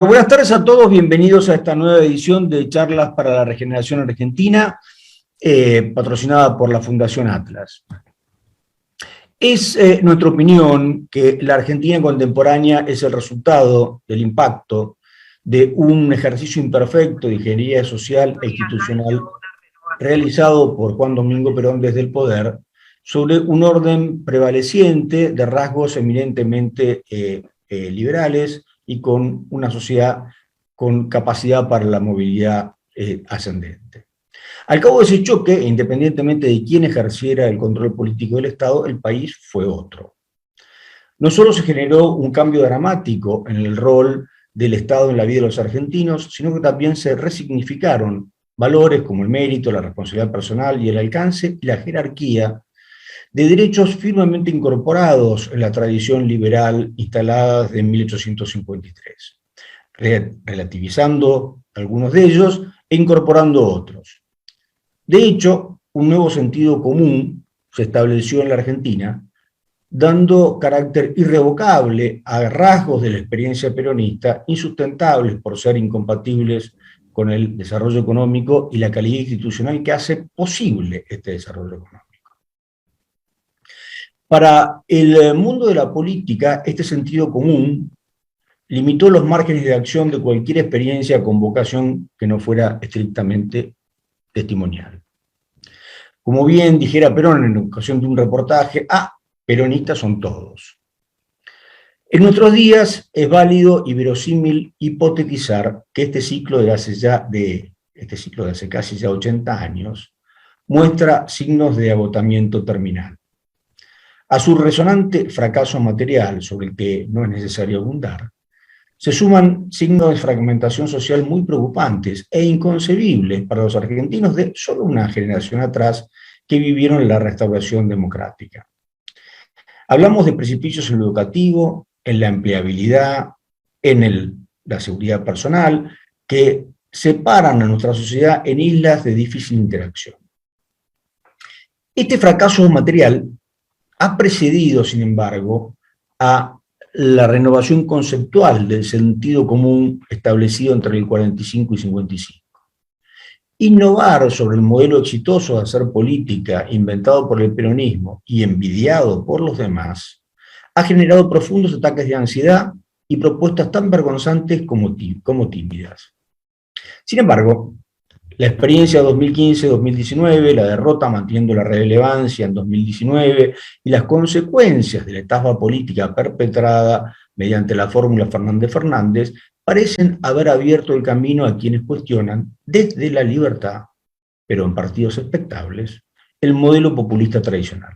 Buenas tardes a todos, bienvenidos a esta nueva edición de Charlas para la Regeneración Argentina, patrocinada por la Fundación Atlas. Es nuestra opinión que la Argentina contemporánea es el resultado del impacto de un ejercicio imperfecto de ingeniería social e institucional realizado por Juan Domingo Perón desde el poder sobre un orden prevaleciente de rasgos eminentemente liberales y con una sociedad con capacidad para la movilidad ascendente. Al cabo de ese choque, independientemente de quién ejerciera el control político del Estado, el país fue otro. No solo se generó un cambio dramático en el rol del Estado en la vida de los argentinos, sino que también se resignificaron valores como el mérito, la responsabilidad personal y el alcance y la jerarquía de derechos firmemente incorporados en la tradición liberal instalada desde 1853, relativizando algunos de ellos e incorporando otros. De hecho, un nuevo sentido común se estableció en la Argentina, dando carácter irrevocable a rasgos de la experiencia peronista insustentables por ser incompatibles con el desarrollo económico y la calidad institucional que hace posible este desarrollo económico. Para el mundo de la política, este sentido común limitó los márgenes de acción de cualquier experiencia con vocación que no fuera estrictamente testimonial. Como bien dijera Perón en ocasión de un reportaje, peronistas son todos. En nuestros días es válido y verosímil hipotetizar que este ciclo de hace casi ya 80 años muestra signos de agotamiento terminal. A su resonante fracaso material, sobre el que no es necesario abundar, se suman signos de fragmentación social muy preocupantes e inconcebibles para los argentinos de solo una generación atrás que vivieron la restauración democrática. Hablamos de precipicios en lo educativo, en la empleabilidad, en la seguridad personal, que separan a nuestra sociedad en islas de difícil interacción. Este fracaso material ha precedido, sin embargo, a la renovación conceptual del sentido común establecido entre el 45 y 55. Innovar sobre el modelo exitoso de hacer política inventado por el peronismo y envidiado por los demás ha generado profundos ataques de ansiedad y propuestas tan vergonzantes como tímidas. Sin embargo, la experiencia 2015-2019, la derrota manteniendo la relevancia en 2019 y las consecuencias de la etapa política perpetrada mediante la fórmula Fernández-Fernández parecen haber abierto el camino a quienes cuestionan desde la libertad, pero en partidos expectables, el modelo populista tradicional.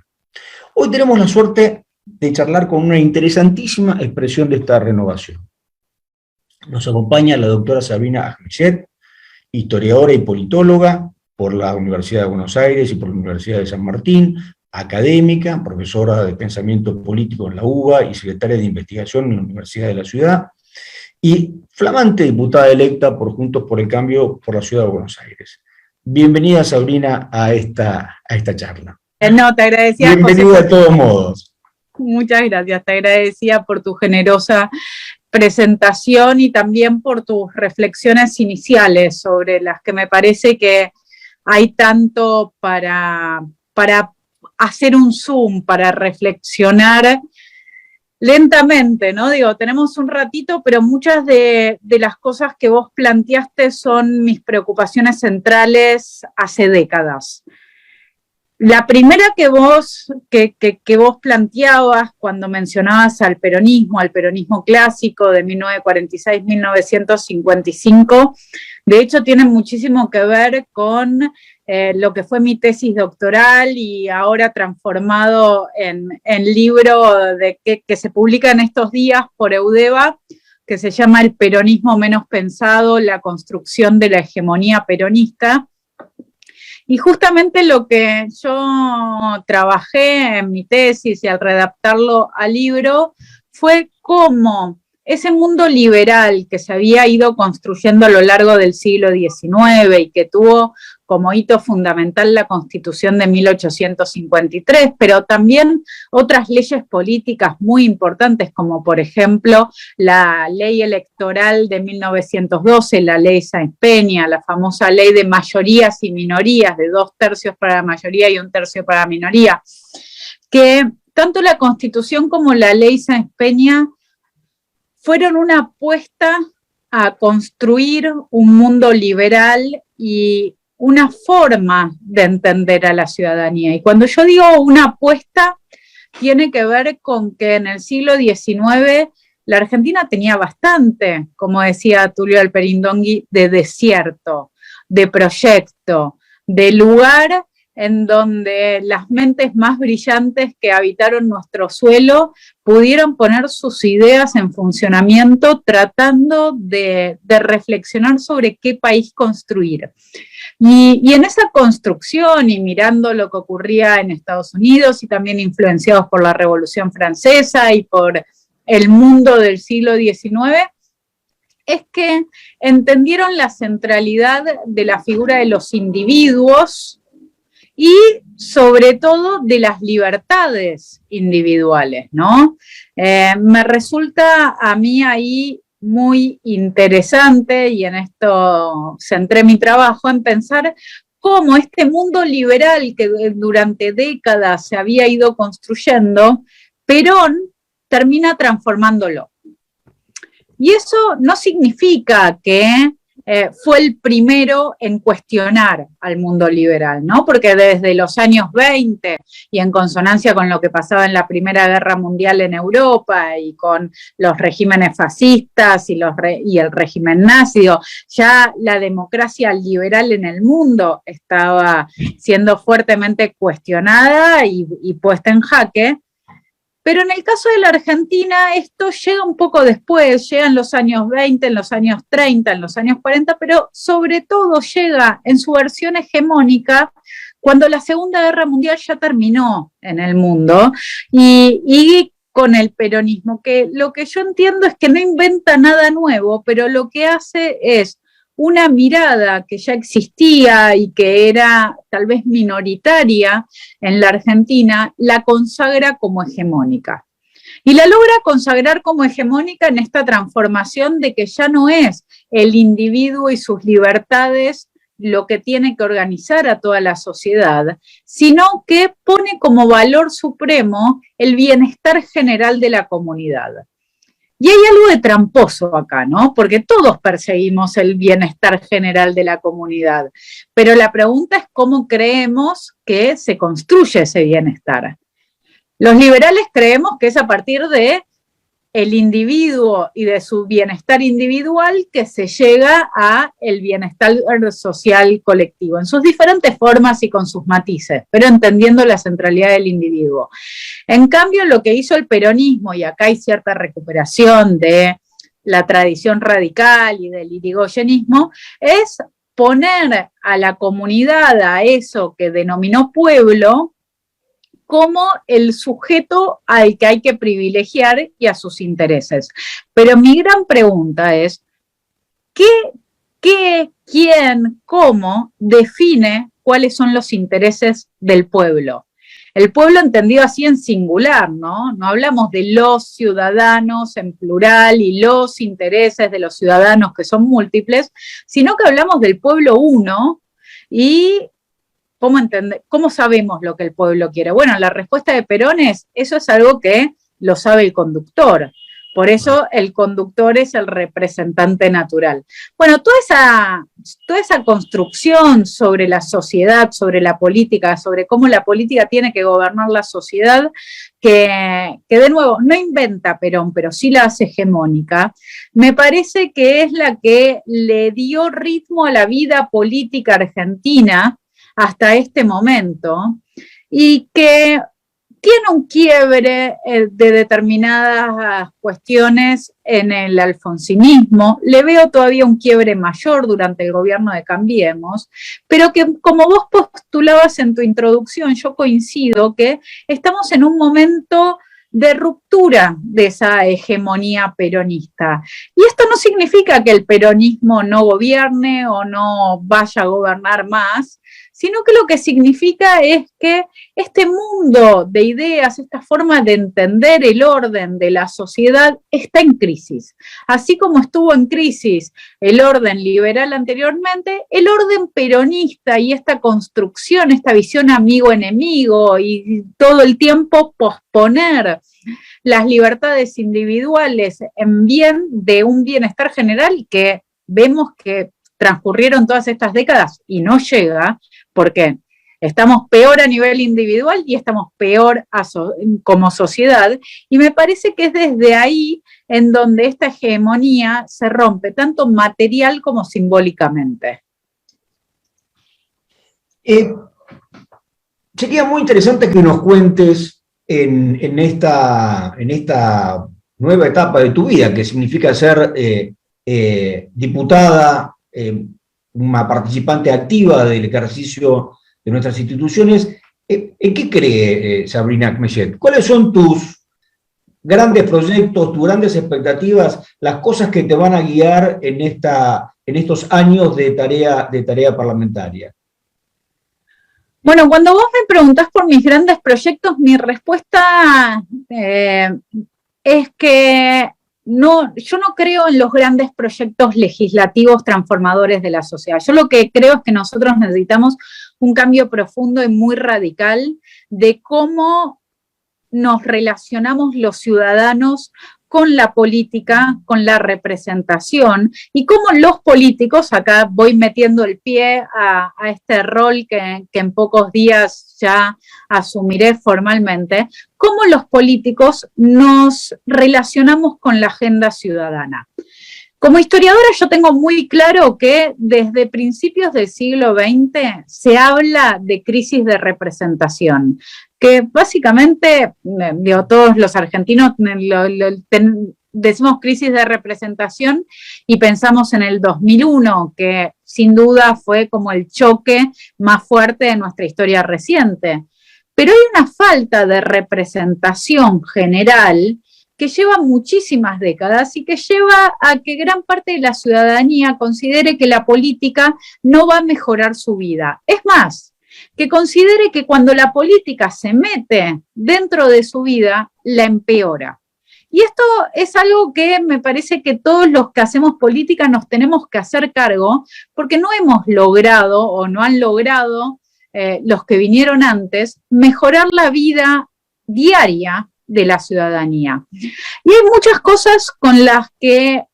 Hoy tenemos la suerte de charlar con una interesantísima expresión de esta renovación. Nos acompaña la doctora Sabrina Ahmeyet, historiadora y politóloga por la Universidad de Buenos Aires y por la Universidad de San Martín, académica, profesora de pensamiento político en la UBA y secretaria de investigación en la Universidad de la Ciudad, y flamante diputada electa por Juntos por el Cambio por la Ciudad de Buenos Aires. Bienvenida, Sabrina, a esta charla. No, te agradecía, bienvenida, José, de todos modos. Muchas gracias, te agradecía por tu generosa presentación y también por tus reflexiones iniciales sobre las que me parece que hay tanto para hacer un zoom, para reflexionar lentamente, ¿no? Digo, tenemos un ratito, pero muchas de las cosas que vos planteaste son mis preocupaciones centrales hace décadas. La primera que vos planteabas cuando mencionabas al peronismo clásico de 1946-1955, de hecho tiene muchísimo que ver con lo que fue mi tesis doctoral y ahora transformado en libro que se publica en estos días por Eudeva, que se llama El peronismo menos pensado, la construcción de la hegemonía peronista. Y justamente lo que yo trabajé en mi tesis y al redactarlo al libro fue cómo ese mundo liberal que se había ido construyendo a lo largo del siglo XIX y que tuvo como hito fundamental la Constitución de 1853, pero también otras leyes políticas muy importantes, como por ejemplo la ley electoral de 1912, la ley Sáenz Peña, la famosa ley de mayorías y minorías, de 2/3 para la mayoría y 1/3 para la minoría, que tanto la Constitución como la ley Sáenz Peña fueron una apuesta a construir un mundo liberal y una forma de entender a la ciudadanía. Y cuando yo digo una apuesta, tiene que ver con que en el siglo XIX la Argentina tenía bastante, como decía Tulio Alperindongui, de desierto, de proyecto, de lugar en donde las mentes más brillantes que habitaron nuestro suelo pudieron poner sus ideas en funcionamiento tratando de reflexionar sobre qué país construir. Y en esa construcción y mirando lo que ocurría en Estados Unidos y también influenciados por la Revolución Francesa y por el mundo del siglo XIX, es que entendieron la centralidad de la figura de los individuos y sobre todo de las libertades individuales, ¿no? Me resulta a mí ahí muy interesante, y en esto centré mi trabajo, en pensar cómo este mundo liberal que durante décadas se había ido construyendo, Perón termina transformándolo. Y eso no significa que fue el primero en cuestionar al mundo liberal, ¿no? Porque desde los años 20 y en consonancia con lo que pasaba en la Primera Guerra Mundial en Europa y con los regímenes fascistas y el régimen nazi, ya la democracia liberal en el mundo estaba siendo fuertemente cuestionada y puesta en jaque. Pero en el caso de la Argentina esto llega un poco después, llega en los años 20, en los años 30, en los años 40, pero sobre todo llega en su versión hegemónica cuando la Segunda Guerra Mundial ya terminó en el mundo y con el peronismo, que lo que yo entiendo es que no inventa nada nuevo, pero lo que hace es una mirada que ya existía y que era tal vez minoritaria en la Argentina, la consagra como hegemónica. Y la logra consagrar como hegemónica en esta transformación de que ya no es el individuo y sus libertades lo que tiene que organizar a toda la sociedad, sino que pone como valor supremo el bienestar general de la comunidad. Y hay algo de tramposo acá, ¿no? Porque todos perseguimos el bienestar general de la comunidad, pero la pregunta es cómo creemos que se construye ese bienestar. Los liberales creemos que es a partir de el individuo y de su bienestar individual que se llega a el bienestar social colectivo, en sus diferentes formas y con sus matices, pero entendiendo la centralidad del individuo. En cambio, lo que hizo el peronismo, y acá hay cierta recuperación de la tradición radical y del irigoyenismo, es poner a la comunidad, a eso que denominó pueblo, como el sujeto al que hay que privilegiar y a sus intereses. Pero mi gran pregunta es, ¿qué, quién, cómo define cuáles son los intereses del pueblo? El pueblo entendido así en singular, ¿no? No hablamos de los ciudadanos en plural y los intereses de los ciudadanos que son múltiples, sino que hablamos del pueblo uno y ¿cómo sabemos lo que el pueblo quiere? Bueno, la respuesta de Perón es, eso es algo que lo sabe el conductor. Por eso el conductor es el representante natural. Bueno, toda esa construcción sobre la sociedad, sobre la política, sobre cómo la política tiene que gobernar la sociedad, que de nuevo no inventa Perón, pero sí la hace hegemónica, me parece que es la que le dio ritmo a la vida política argentina hasta este momento, y que tiene un quiebre de determinadas cuestiones en el alfonsinismo. Le veo todavía un quiebre mayor durante el gobierno de Cambiemos, pero que, como vos postulabas en tu introducción, yo coincido que estamos en un momento de ruptura de esa hegemonía peronista. Y esto no significa que el peronismo no gobierne o no vaya a gobernar más, sino que lo que significa es que este mundo de ideas, esta forma de entender el orden de la sociedad está en crisis. Así como estuvo en crisis el orden liberal anteriormente, el orden peronista y esta construcción, esta visión amigo-enemigo y todo el tiempo posponer las libertades individuales en bien de un bienestar general que vemos que transcurrieron todas estas décadas y no llega, porque estamos peor a nivel individual y estamos peor como sociedad, y me parece que es desde ahí en donde esta hegemonía se rompe, tanto material como simbólicamente. Sería muy interesante que nos cuentes en esta nueva etapa de tu vida, que significa ser diputada, una participante activa del ejercicio de nuestras instituciones. ¿En qué cree Sabrina Kmechet? ¿Cuáles son tus grandes proyectos, tus grandes expectativas, las cosas que te van a guiar en estos años de tarea parlamentaria? Bueno, cuando vos me preguntás por mis grandes proyectos, mi respuesta es que yo no creo en los grandes proyectos legislativos transformadores de la sociedad. Yo lo que creo es que nosotros necesitamos un cambio profundo y muy radical de cómo nos relacionamos los ciudadanos con la política, con la representación, y cómo los políticos, acá voy metiendo el pie a este rol que en pocos días ya asumiré formalmente, cómo los políticos nos relacionamos con la agenda ciudadana. Como historiadora yo tengo muy claro que desde principios del siglo XX se habla de crisis de representación, que básicamente, todos los argentinos decimos crisis de representación y pensamos en el 2001, que sin duda fue como el choque más fuerte de nuestra historia reciente. Pero hay una falta de representación general que lleva muchísimas décadas y que lleva a que gran parte de la ciudadanía considere que la política no va a mejorar su vida. Es más, que considere que cuando la política se mete dentro de su vida, la empeora. Y esto es algo que me parece que todos los que hacemos política nos tenemos que hacer cargo, porque no hemos logrado o no han logrado los que vinieron antes mejorar la vida diaria de la ciudadanía. Y hay muchas cosas con las que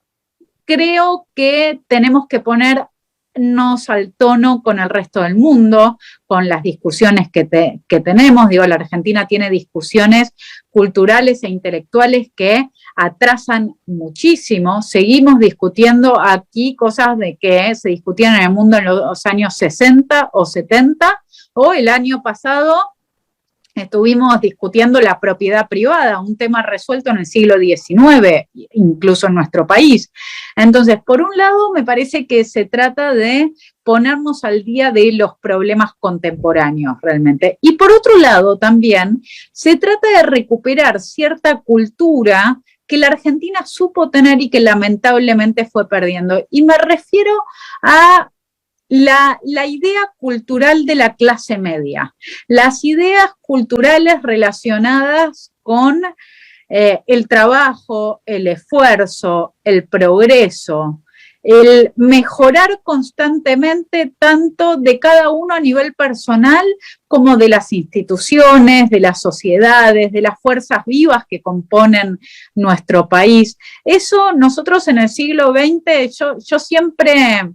creo que tenemos que ponernos al tono con el resto del mundo, con las discusiones que tenemos. Digo, la Argentina tiene discusiones culturales e intelectuales que atrasan muchísimo. Seguimos discutiendo aquí cosas de que se discutían en el mundo en los años 60 o 70, o el año pasado estuvimos discutiendo la propiedad privada, un tema resuelto en el siglo XIX, incluso en nuestro país. Entonces, por un lado, me parece que se trata de ponernos al día de los problemas contemporáneos realmente. Y por otro lado, también se trata de recuperar cierta cultura que la Argentina supo tener y que lamentablemente fue perdiendo. Y me refiero a la idea cultural de la clase media, las ideas culturales relacionadas con el trabajo, el esfuerzo, el progreso, el mejorar constantemente tanto de cada uno a nivel personal como de las instituciones, de las sociedades, de las fuerzas vivas que componen nuestro país. Eso nosotros en el siglo XX, yo siempre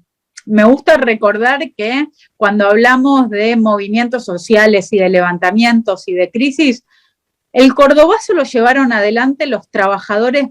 me gusta recordar que cuando hablamos de movimientos sociales y de levantamientos y de crisis, el cordobazo lo llevaron adelante los trabajadores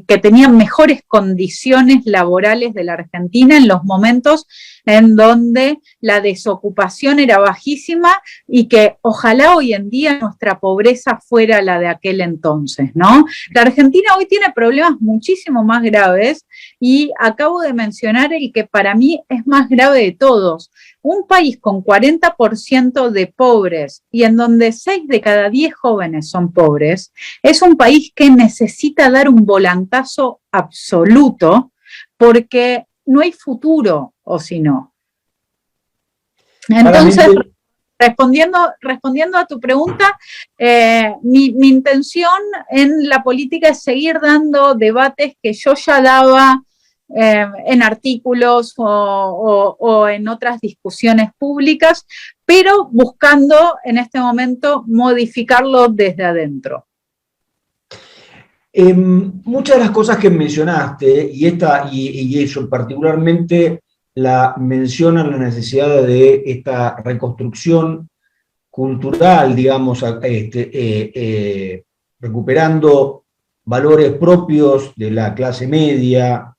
que tenían mejores condiciones laborales de la Argentina en los momentos en donde la desocupación era bajísima y que ojalá hoy en día nuestra pobreza fuera la de aquel entonces, ¿no? La Argentina hoy tiene problemas muchísimo más graves y acabo de mencionar el que para mí es más grave de todos. Un país con 40% de pobres y en donde 6 de cada 10 jóvenes son pobres, es un país que necesita dar un volantazo absoluto porque no hay futuro, o si no. Entonces, respondiendo a tu pregunta, mi intención en la política es seguir dando debates que yo ya daba en artículos o en otras discusiones públicas, pero buscando en este momento modificarlo desde adentro. Muchas de las cosas que mencionaste, y eso particularmente mencionan la necesidad de esta reconstrucción cultural, digamos, recuperando valores propios de la clase media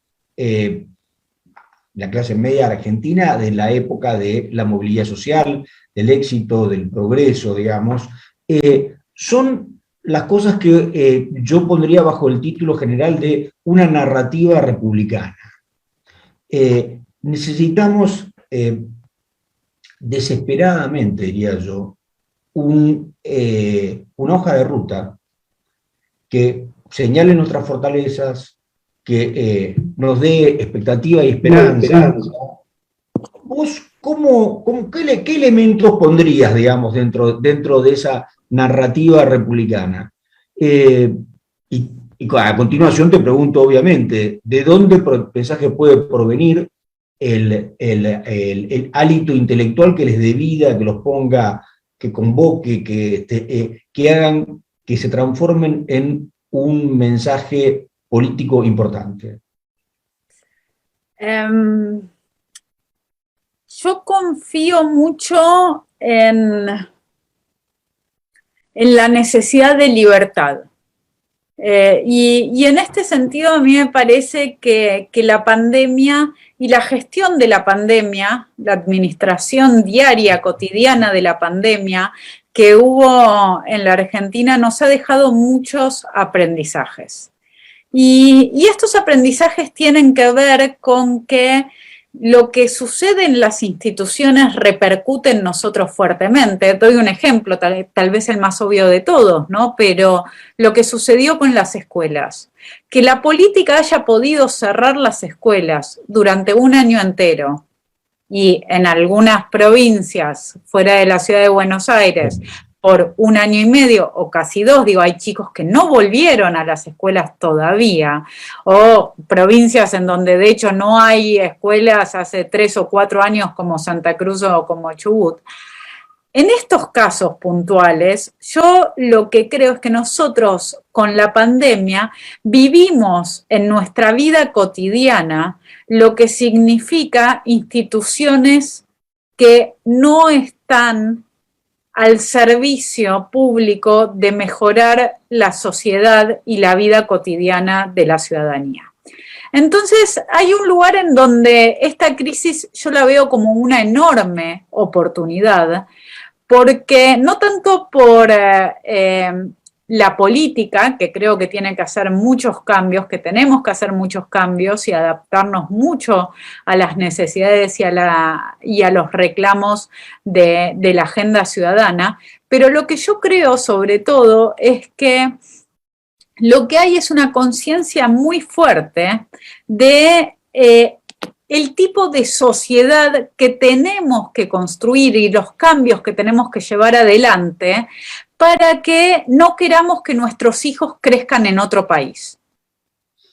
argentina, de la época de la movilidad social, del éxito, del progreso, digamos, son las cosas que yo pondría bajo el título general de una narrativa republicana. Necesitamos desesperadamente, diría yo, una hoja de ruta que señale nuestras fortalezas, que nos dé expectativa y esperanza. ¿Vos qué elementos pondrías, digamos, dentro de esa narrativa republicana? Y a continuación te pregunto, obviamente, ¿de dónde pensás que puede provenir el hálito intelectual que les dé vida, que los ponga, que convoque, que hagan, que se transformen en un mensaje político importante? Yo confío mucho en la necesidad de libertad. Y en este sentido a mí me parece que la pandemia y la gestión de la pandemia, la administración diaria, cotidiana de la pandemia que hubo en la Argentina nos ha dejado muchos aprendizajes. Y estos aprendizajes tienen que ver con que lo que sucede en las instituciones repercute en nosotros fuertemente. Doy un ejemplo, tal vez el más obvio de todos, ¿no? Pero lo que sucedió con las escuelas. Que la política haya podido cerrar las escuelas durante un año entero y en algunas provincias fuera de la ciudad de Buenos Aires por un año y medio o casi dos, digo, hay chicos que no volvieron a las escuelas todavía, o provincias en donde de hecho no hay escuelas hace 3 o 4 años como Santa Cruz o como Chubut. En estos casos puntuales, yo lo que creo es que nosotros con la pandemia vivimos en nuestra vida cotidiana lo que significa instituciones que no están al servicio público de mejorar la sociedad y la vida cotidiana de la ciudadanía. Entonces, hay un lugar en donde esta crisis yo la veo como una enorme oportunidad, porque no tanto por la política, que creo que tiene que hacer muchos cambios, que tenemos que hacer muchos cambios y adaptarnos mucho a las necesidades y a los reclamos de la agenda ciudadana, pero lo que yo creo sobre todo es que lo que hay es una conciencia muy fuerte de el tipo de sociedad que tenemos que construir y los cambios que tenemos que llevar adelante para que no queramos que nuestros hijos crezcan en otro país,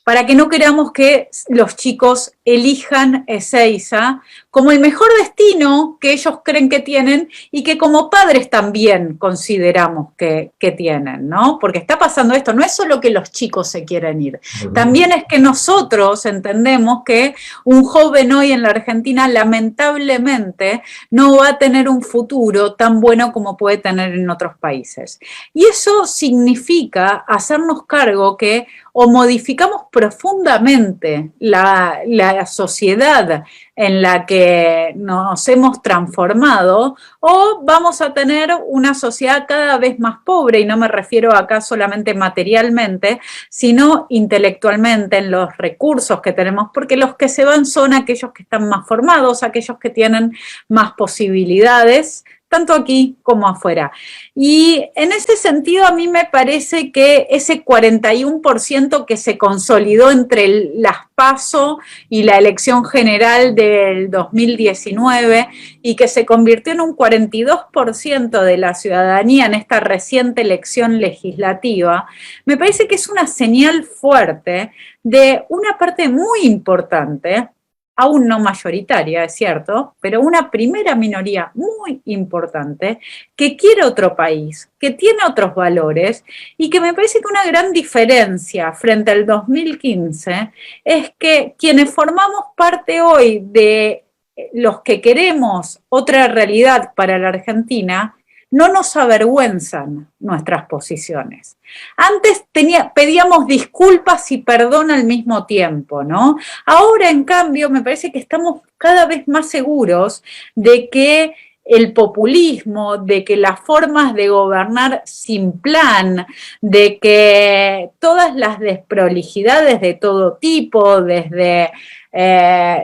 para que no queramos que los chicos elijan Ezeiza como el mejor destino que ellos creen que tienen y que como padres también consideramos que tienen, ¿no? Porque está pasando esto, no es solo que los chicos se quieren ir, también es que nosotros entendemos que un joven hoy en la Argentina lamentablemente no va a tener un futuro tan bueno como puede tener en otros países. Y eso significa hacernos cargo que o modificamos profundamente la sociedad en la que nos hemos transformado, o vamos a tener una sociedad cada vez más pobre, y no me refiero acá solamente materialmente, sino intelectualmente en los recursos que tenemos, porque los que se van son aquellos que están más formados, aquellos que tienen más posibilidades, tanto aquí como afuera. Y en ese sentido a mí me parece que ese 41% que se consolidó entre las PASO y la elección general del 2019 y que se convirtió en un 42% de la ciudadanía en esta reciente elección legislativa, me parece que es una señal fuerte de una parte muy importante, aún no mayoritaria, es cierto, pero una primera minoría muy importante que quiere otro país, que tiene otros valores y que me parece que una gran diferencia frente al 2015 es que quienes formamos parte hoy de los que queremos otra realidad para la Argentina, no nos avergüenzan nuestras posiciones. Antes pedíamos disculpas y perdón al mismo tiempo, ¿no? Ahora, en cambio, me parece que estamos cada vez más seguros de que el populismo, de que las formas de gobernar sin plan, de que todas las desprolijidades de todo tipo, desde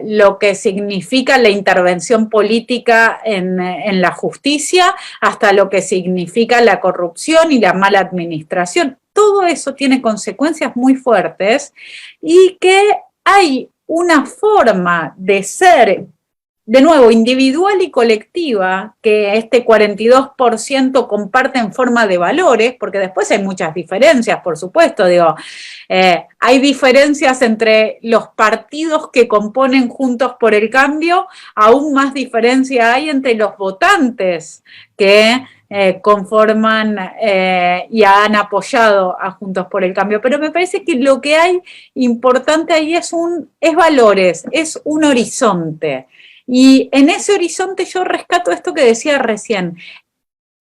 lo que significa la intervención política en la justicia, hasta lo que significa la corrupción y la mala administración. Todo eso tiene consecuencias muy fuertes y que hay una forma de ser, de nuevo, individual y colectiva, que este 42% comparte en forma de valores, porque después hay muchas diferencias, por supuesto, digo, hay diferencias entre los partidos que componen Juntos por el Cambio, aún más diferencia hay entre los votantes que conforman y han apoyado a Juntos por el Cambio, pero me parece que lo que hay importante ahí es valores, es un horizonte. Y en ese horizonte yo rescato esto que decía recién.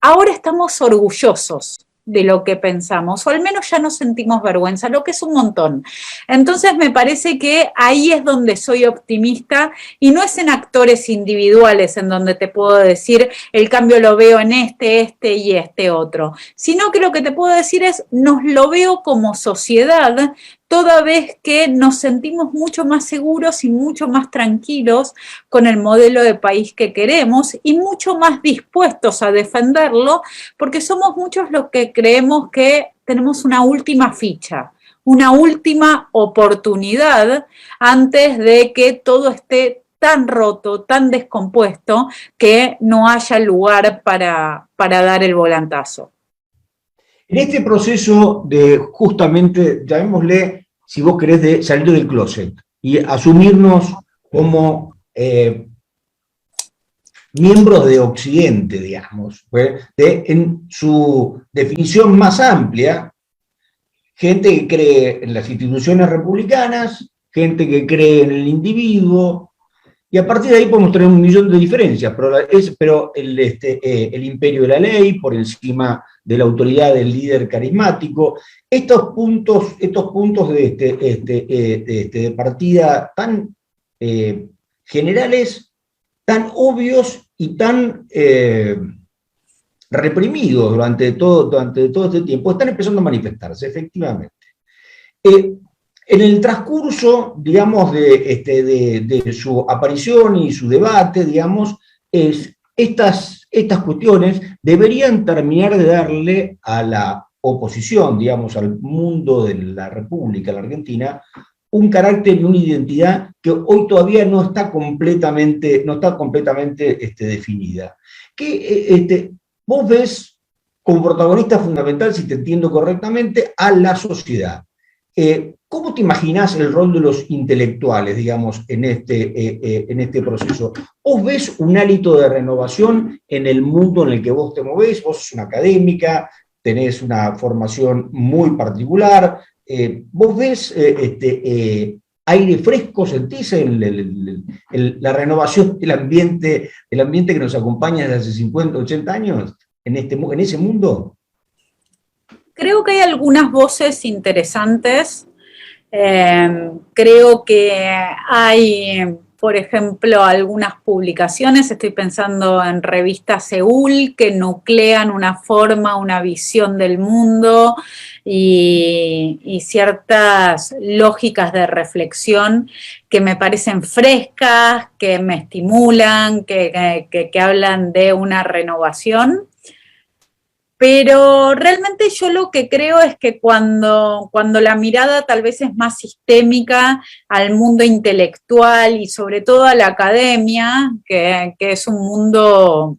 Ahora estamos orgullosos de lo que pensamos, o al menos ya no sentimos vergüenza, lo que es un montón. Entonces me parece que ahí es donde soy optimista y no es en actores individuales en donde te puedo decir el cambio lo veo en este y este otro, sino que lo que te puedo decir es nos lo veo como sociedad, toda vez que nos sentimos mucho más seguros y mucho más tranquilos con el modelo de país que queremos y mucho más dispuestos a defenderlo, porque somos muchos los que creemos que tenemos una última ficha, una última oportunidad antes de que todo esté tan roto, tan descompuesto, que no haya lugar para dar el volantazo. En este proceso de justamente, llamémosle, si vos querés, de salir del closet y asumirnos como miembros de Occidente, digamos, en su definición más amplia, gente que cree en las instituciones republicanas, gente que cree en el individuo, y a partir de ahí podemos tener un millón de diferencias, pero el imperio de la ley, por encima de la autoridad del líder carismático, estos puntos de partida tan generales, tan obvios y tan reprimidos durante todo este tiempo, están empezando a manifestarse, efectivamente. En el transcurso, digamos, de su aparición y su debate, digamos, estas cuestiones deberían terminar de darle a la oposición, digamos, al mundo de la República, la Argentina, un carácter y una identidad que hoy todavía no está completamente definida. Que vos ves como protagonista fundamental, si te entiendo correctamente, a la sociedad. ¿Cómo te imaginás el rol de los intelectuales, digamos, en este proceso? ¿Vos ves un hálito de renovación en el mundo en el que vos te movés? Vos sos una académica, tenés una formación muy particular. ¿Vos ves aire fresco, sentís la renovación del ambiente que nos acompaña desde hace 50, 80 años en ese mundo? Creo que hay algunas voces interesantes. Creo que hay por ejemplo, algunas publicaciones, estoy pensando en revistas Seúl, que nuclean una forma, una visión del mundo y ciertas lógicas de reflexión que me parecen frescas, que me estimulan, que hablan de una renovación. Pero realmente yo lo que creo es que cuando la mirada tal vez es más sistémica al mundo intelectual y sobre todo a la academia, que es un mundo,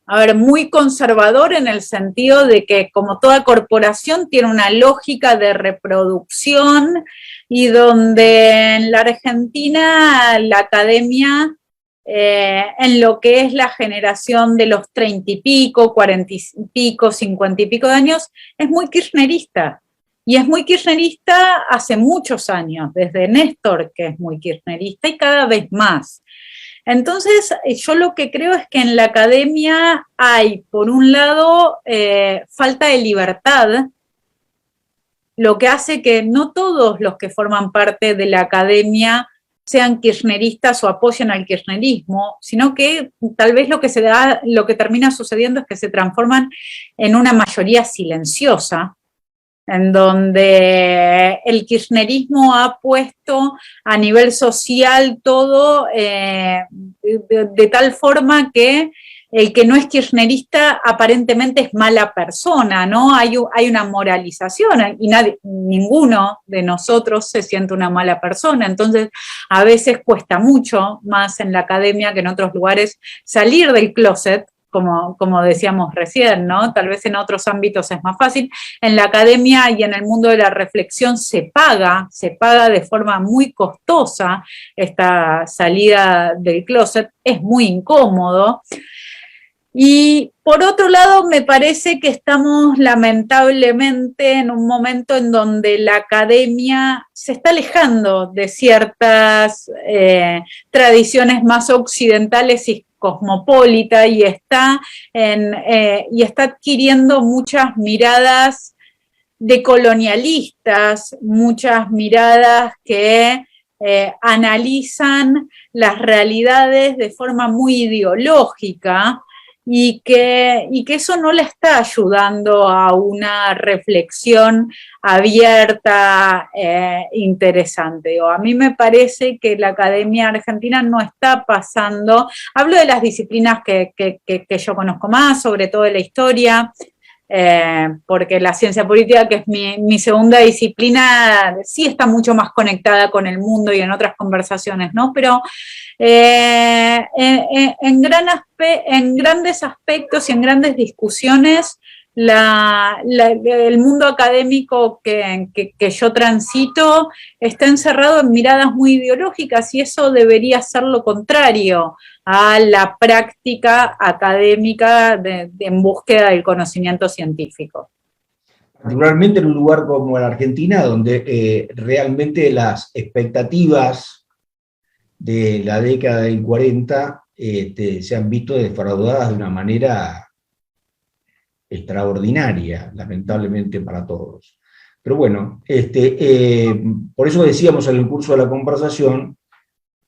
a ver, muy conservador en el sentido de que como toda corporación tiene una lógica de reproducción y donde en la Argentina la academia en lo que es la generación de los 30 y pico, 40 y pico, 50 y pico de años, es muy kirchnerista. Y es muy kirchnerista hace muchos años, desde Néstor, que es muy kirchnerista, y cada vez más. Entonces, yo lo que creo es que en la academia hay, por un lado, falta de libertad, lo que hace que no todos los que forman parte de la academia sean kirchneristas o apoyen al kirchnerismo, sino que tal vez lo que termina sucediendo es que se transforman en una mayoría silenciosa, en donde el kirchnerismo ha puesto a nivel social todo de tal forma que el que no es kirchnerista aparentemente es mala persona, ¿no? Hay una moralización y ninguno de nosotros se siente una mala persona, entonces a veces cuesta mucho más en la academia que en otros lugares salir del closet, como decíamos recién, ¿no? Tal vez en otros ámbitos es más fácil. En la academia y en el mundo de la reflexión se paga de forma muy costosa esta salida del closet, es muy incómodo. Y por otro lado, me parece que estamos lamentablemente en un momento en donde la academia se está alejando de ciertas tradiciones más occidentales y cosmopolita y está adquiriendo muchas miradas decolonialistas, muchas miradas que analizan las realidades de forma muy ideológica y que eso no le está ayudando a una reflexión abierta, interesante. O a mí me parece que la academia argentina no está pasando, hablo de las disciplinas que yo conozco más, sobre todo de la historia, porque la ciencia política, que es mi segunda disciplina, sí está mucho más conectada con el mundo y en otras conversaciones, ¿no? Pero en grandes aspectos y en grandes discusiones, el mundo académico que yo transito está encerrado en miradas muy ideológicas y eso debería ser lo contrario a la práctica académica en búsqueda del conocimiento científico. Particularmente en un lugar como la Argentina, donde realmente las expectativas de la década del 40 se han visto defraudadas de una manera extraordinaria, lamentablemente para todos. Pero bueno, por eso decíamos en el curso de la conversación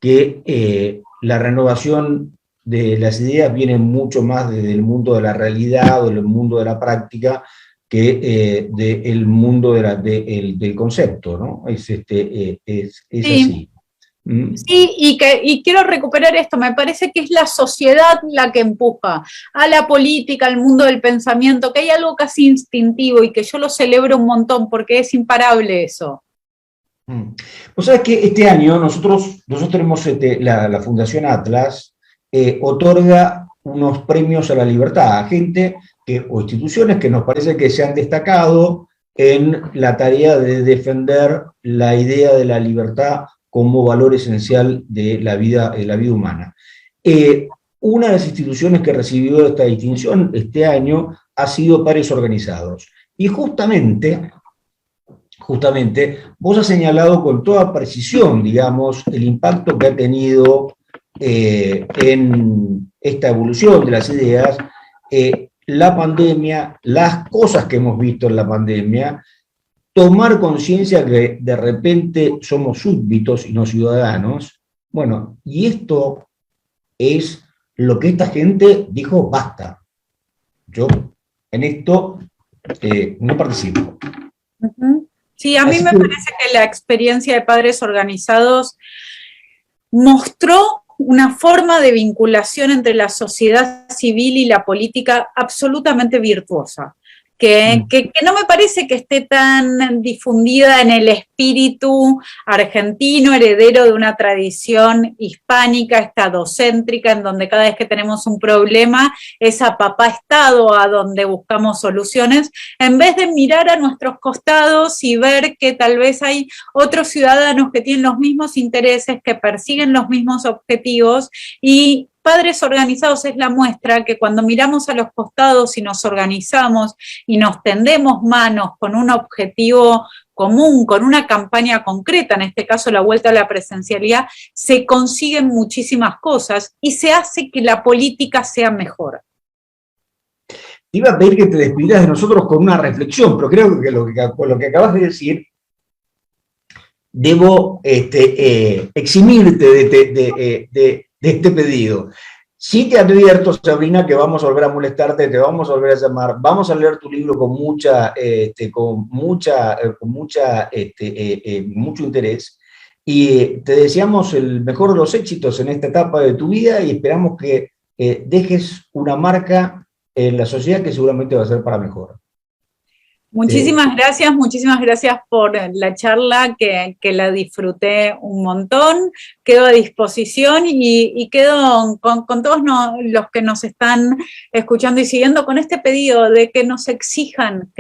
que la renovación de las ideas viene mucho más desde el mundo de la realidad o del mundo de la práctica que del mundo del concepto, ¿no? Es sí. Así. Sí, y quiero recuperar esto, me parece que es la sociedad la que empuja a la política, al mundo del pensamiento, que hay algo casi instintivo y que yo lo celebro un montón porque es imparable eso. Vos sabés que este año nosotros tenemos la Fundación Atlas, otorga unos premios a la libertad a gente o instituciones que nos parece que se han destacado en la tarea de defender la idea de la libertad como valor esencial de la vida humana. Una de las instituciones que recibió esta distinción este año ha sido Pares Organizados. Y justamente, vos has señalado con toda precisión, digamos, el impacto que ha tenido en esta evolución de las ideas, la pandemia, las cosas que hemos visto en la pandemia, tomar conciencia que de repente somos súbditos y no ciudadanos, Bueno, y esto es lo que esta gente dijo, basta. Yo en esto no participo. Sí, a mí me parece que la experiencia de Padres Organizados mostró una forma de vinculación entre la sociedad civil y la política absolutamente virtuosa. Que no me parece que esté tan difundida en el espíritu argentino, heredero de una tradición hispánica, estadocéntrica, en donde cada vez que tenemos un problema es a papá Estado a donde buscamos soluciones, en vez de mirar a nuestros costados y ver que tal vez hay otros ciudadanos que tienen los mismos intereses, que persiguen los mismos objetivos, y Padres Organizados es la muestra que cuando miramos a los costados y nos organizamos y nos tendemos manos con un objetivo común, con una campaña concreta, en este caso la vuelta a la presencialidad, se consiguen muchísimas cosas y se hace que la política sea mejor. Iba a pedir que te despidieras de nosotros con una reflexión, pero creo que con lo que acabas de decir, debo eximirte de este pedido. Sí te advierto, Sabrina, que vamos a volver a molestarte, te vamos a volver a llamar, vamos a leer tu libro con mucho interés, y te deseamos el mejor de los éxitos en esta etapa de tu vida y esperamos que dejes una marca en la sociedad que seguramente va a ser para mejor. Muchísimas gracias por la charla, que la disfruté un montón, quedo a disposición y quedo con todos los que nos están escuchando y siguiendo con este pedido de que nos exijan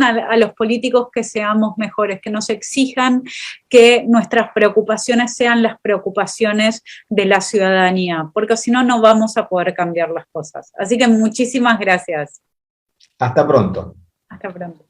a los políticos que seamos mejores, que nos exijan que nuestras preocupaciones sean las preocupaciones de la ciudadanía, porque si no, no vamos a poder cambiar las cosas. Así que muchísimas gracias. Hasta pronto. Hasta pronto.